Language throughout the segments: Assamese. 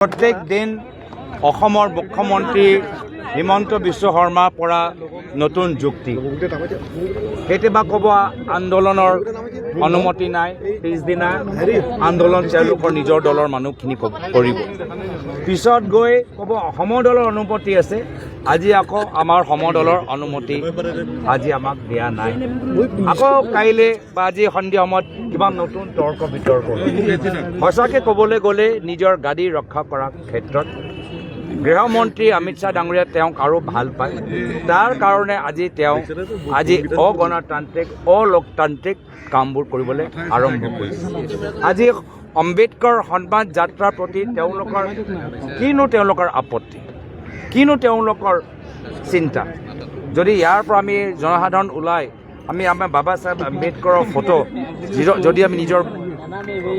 প্ৰত্যেক দিন অসমৰ মুখ্যমন্ত্ৰী হিমন্ত বিশ্ব শৰ্মাৰ পৰা নতুন যুক্তি কেতিয়াবা ক'ব আন্দোলনৰ অনুমতি নাই পিছদিনা আন্দোলন তেওঁলোকৰ নিজৰ দলৰ মানুহখিনি কৰিব পিছত গৈ ক'ব অসমৰ দলৰ অনুমতি আছে আজি আকৌ আমাৰ সমদলৰ অনুমতি আজি আমাক দিয়া নাই আকৌ কাইলৈ বা আজি সন্ধিয়া সময়ত কিবা নতুন তৰ্ক বিতৰ্ক সঁচাকৈ ক'বলৈ গ'লে নিজৰ গাড়ী ৰক্ষা কৰাৰ ক্ষেত্ৰত গৃহমন্ত্ৰী অমিত শ্বাহ ডাঙৰীয়া তেওঁক আৰু ভাল পায় তাৰ কাৰণে আজি অগণতান্ত্ৰিক অলোকতান্ত্ৰিক কামবোৰ কৰিবলৈ আৰম্ভ কৰিছে আজি আম্বেদকাৰ সন্মান যাত্ৰাৰ প্ৰতি তেওঁলোকৰ আপত্তি কিনো তেওঁলোকৰ চিন্তা যদি ইয়াৰ পৰা আমি জনসাধাৰণ ওলাই আমাৰ বাবা চাহেব আম্বেদকাৰৰ ফটো যদি আমি নিজৰ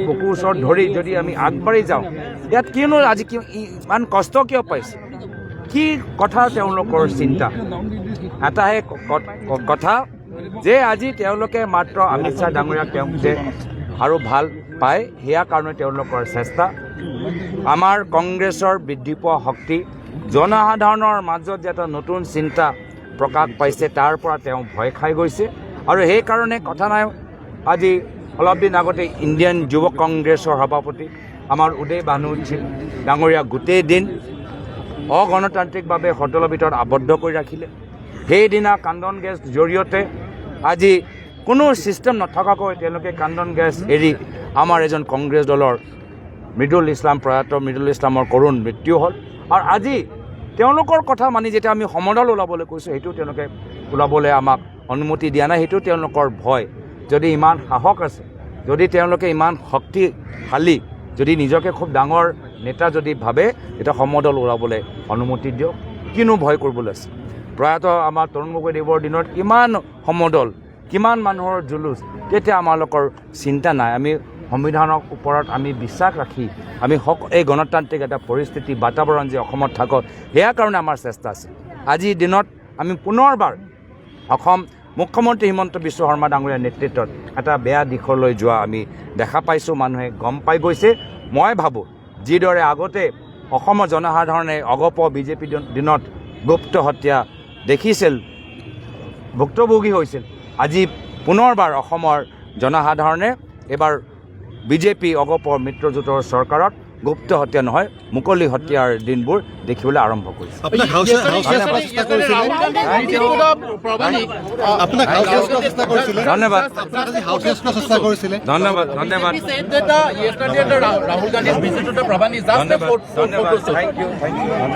বুকুৰ ওচৰত ধৰি যদি আমি আগবাঢ়ি যাওঁ ইয়াত কিয়নো আজি ইমান কষ্ট কিয় পাইছে কি কথা তেওঁলোকৰ চিন্তা এটাহে কথা যে আজি তেওঁলোকে মাত্ৰ অমিত শ্বাহ ডাঙৰীয়াক তেওঁক যে আৰু ভাল পায় সেয়া কাৰণে তেওঁলোকৰ চেষ্টা আমাৰ কংগ্ৰেছৰ বৃদ্ধি পোৱা শক্তি জনসাধাৰণৰ মাজত যে এটা নতুন চিন্তা প্ৰকাশ পাইছে তাৰ পৰা তেওঁ ভয় খাই গৈছে আৰু সেইকাৰণে কথা নাই আজি অলপ দিন আগতে ইণ্ডিয়ান যুৱ কংগ্ৰেছৰ সভাপতি আমাৰ উদয় ভানুচি ডাঙৰীয়া গোটেই দিন অগণতান্ত্ৰিকভাৱে হোটেলৰ ভিতৰত আবদ্ধ কৰি ৰাখিলে সেইদিনা কান্দন গেছ জৰিয়তে আজি কোনো ছিষ্টেম নথকাকৈ তেওঁলোকে কান্দন গেছ এৰি আমাৰ এজন কংগ্ৰেছ দলৰ প্ৰয়াত মৃদুল ইছলামৰ কৰুণ মৃত্যু হ'ল আৰু আজি তেওঁলোকৰ কথা মানি যেতিয়া আমি সমদল ওলাবলৈ কৈছোঁ সেইটো তেওঁলোকে ওলাবলৈ আমাক অনুমতি দিয়া নাই সেইটো তেওঁলোকৰ ভয় যদি ইমান সাহস আছে যদি তেওঁলোকে ইমান শক্তিশালী যদি নিজকে খুব ডাঙৰ নেতা যদি ভাবে তেতিয়া সমদল ওলাবলৈ অনুমতি দিয়ক কিনো ভয় কৰিবলৈ আছে প্ৰয়াত আমাৰ তৰুণ গগৈদেৱৰ দিনত কিমান সমদল কিমান মানুহৰ জুলুচ তেতিয়া আমালোকৰ চিন্তা নাই আমি সংবিধানৰ ওপৰত আমি বিশ্বাস ৰাখি আমি এই গণতান্ত্ৰিক এটা পৰিস্থিতি বাতাবৰণ যে অসমত থাকক সেয়াৰ কাৰণে আমাৰ চেষ্টা আছে আজিৰ দিনত আমি পুনৰবাৰ অসম মুখ্যমন্ত্ৰী হিমন্ত বিশ্ব শৰ্মা ডাঙৰীয়াৰ নেতৃত্বত এটা বেয়া দিশলৈ যোৱা আমি দেখা পাইছোঁ মানুহে গম পাই গৈছে মই ভাবোঁ যিদৰে আগতে অসমৰ জনসাধাৰণে অগপ বিজেপি দিনত গুপ্ত হত্যা দেখিছিল ভুক্তভোগী হৈছিল আজি পুনৰবাৰ অসমৰ জনসাধাৰণে এইবাৰ বিজেপি অগপ মিত্ৰজোঁটৰ চৰকাৰত গুপ্ত হত্যা নহয় মুকলি হত্যাৰ দিনবোৰ দেখিবলৈ আৰম্ভ কৰিছে ধন্যবাদ